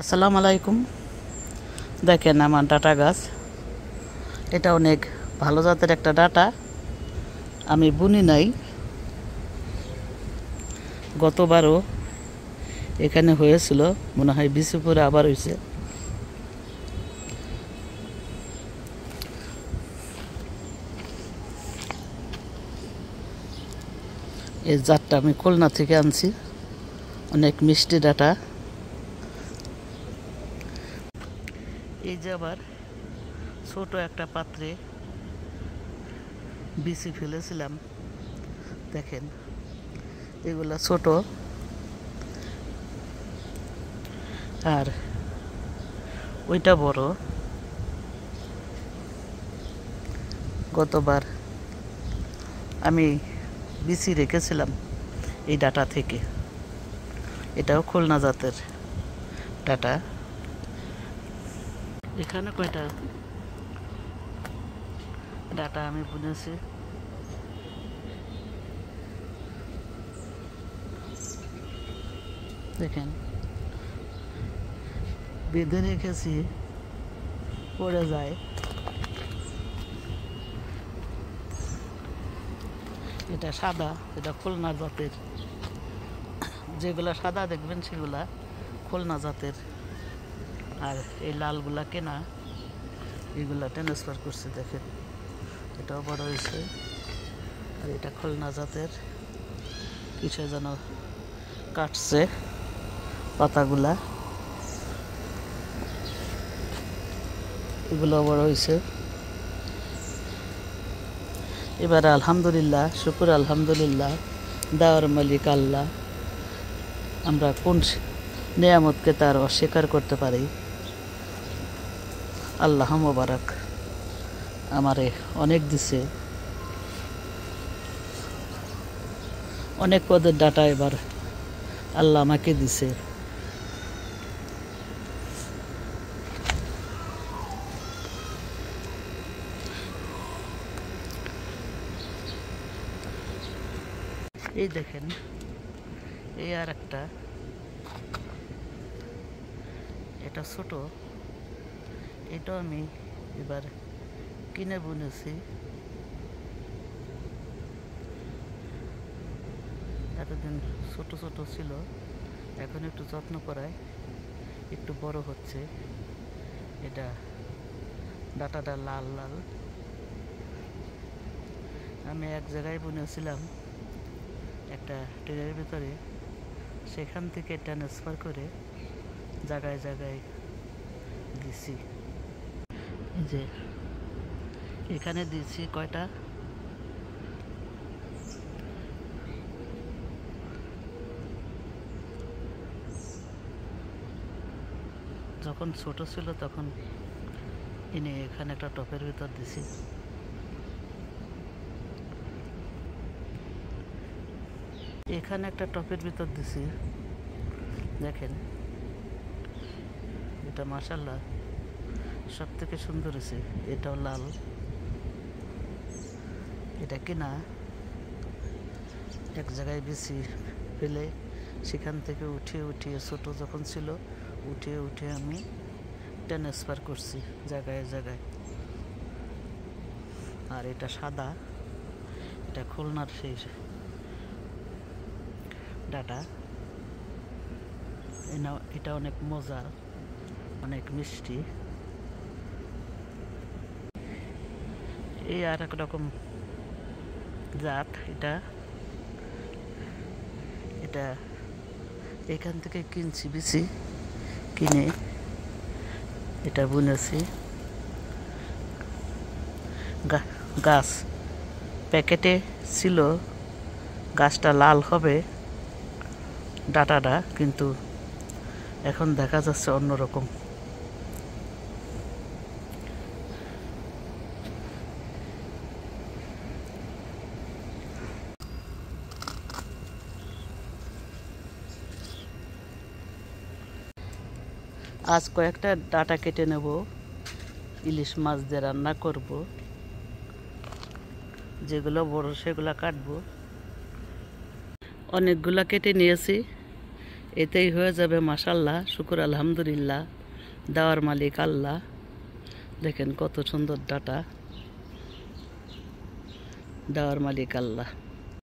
আসসালামু আলাইকুম। দেখেন আমার ডাটা গাছ, এটা অনেক ভালো জাতের একটা ডাটা। আমি বুনি নাই, গতবারও এখানে হয়েছিল, মনে হয় বিশুপুরে আবার হয়েছে। এই জাতটা আমি খুলনা থেকে আনছি, অনেক মিষ্টি ডাটা। এই যে আবার ছোট একটা পাত্রে বিচি ফেলেছিলাম, দেখেন এগুলা ছোট, আর ওইটা বড়। গতবার আমি বিচি রেখেছিলাম এই ডাটা থেকে। এটাও খুলনা জাতের ডাটা। এখানে কয়টা ডাটা আমি বুনেছি, দেখেন বেঁধে রেখেছি, পড়ে যায়। এটা সাদা, এটা খুলনা জাতের। যেগুলা সাদা দেখবেন সেগুলা খুলনা জাতের, আর এই লালগুলা কেনা, এগুলা ট্রান্সফার করছে। দেখেন এটাও বড় হয়েছে, আর এটা খুলনা জাতের। কিসে যেন কাটছে পাতাগুলা, এগুলো বড় হয়েছে। এবারে আলহামদুলিল্লাহ, শুকুর আলহামদুলিল্লাহ, দেওয়ার মালিক আল্লাহ। আমরা কোন নেয়ামতকে তার অস্বীকার করতে পারি? আল্লাহ মোবারক আমারে অনেক দিছে, অনেক পদের ডাটা এবার আল্লাহ আমাকে দিছে। এই দেখেন, এই আর একটা, এটা ছোট, এটাও আমি এবার কিনে বুনেছি। এতদিন ছোট ছোট ছিল, এখন একটু যত্ন করায় একটু বড় হচ্ছে। এটা ডাটাটা লাল লাল। আমি এক জায়গায় বুনেছিলাম একটা ট্রেনের ভিতরে, সেখান থেকে ট্রান্সফার করে জায়গায় জায়গায় দিছি। এই যে এখানে দিচ্ছি কয়টা, যখন ছোট ছিল তখন এনে এখানে একটা টপের ভিতর দিছি। এখানে একটা টপের ভিতর দিছি, দেখেন এটা মাশাআল্লাহ সব থেকে সুন্দর হয়েছে। এটাও লাল, এটা কিনা এক জায়গায় বেশি ফেলে সেখান থেকে উঠিয়ে উঠিয়ে, ছোট যখন ছিল উঠিয়ে উঠিয়ে আমি ট্রান্সফার করছি জায়গায় জায়গায়। আর এটা সাদা, এটা খুলনার সেই ডাটা। এটা অনেক মজা, অনেক মিষ্টি। এই আর এক রকম জাত, এটা এটা এখান থেকে কিনছি বিচি কিনে, এটা বুনেছি। গাছ প্যাকেটে ছিল গাছটা লাল হবে ডাটাটা, কিন্তু এখন দেখা যাচ্ছে অন্যরকম। আজ কয়েকটা ডাটা কেটে নেব, ইলিশ মাছ দিয়ে রান্না করব। যেগুলো বড় সেগুলো কাটবো। অনেকগুলা কেটে নিয়েছি, এতেই হয়ে যাবে মাশাল্লাহ, শুকুর আলহামদুলিল্লাহ। দেওয়ার মালিক আল্লাহ। দেখেন কত সুন্দর ডাটা, দেওয়ার মালিক আল্লাহ।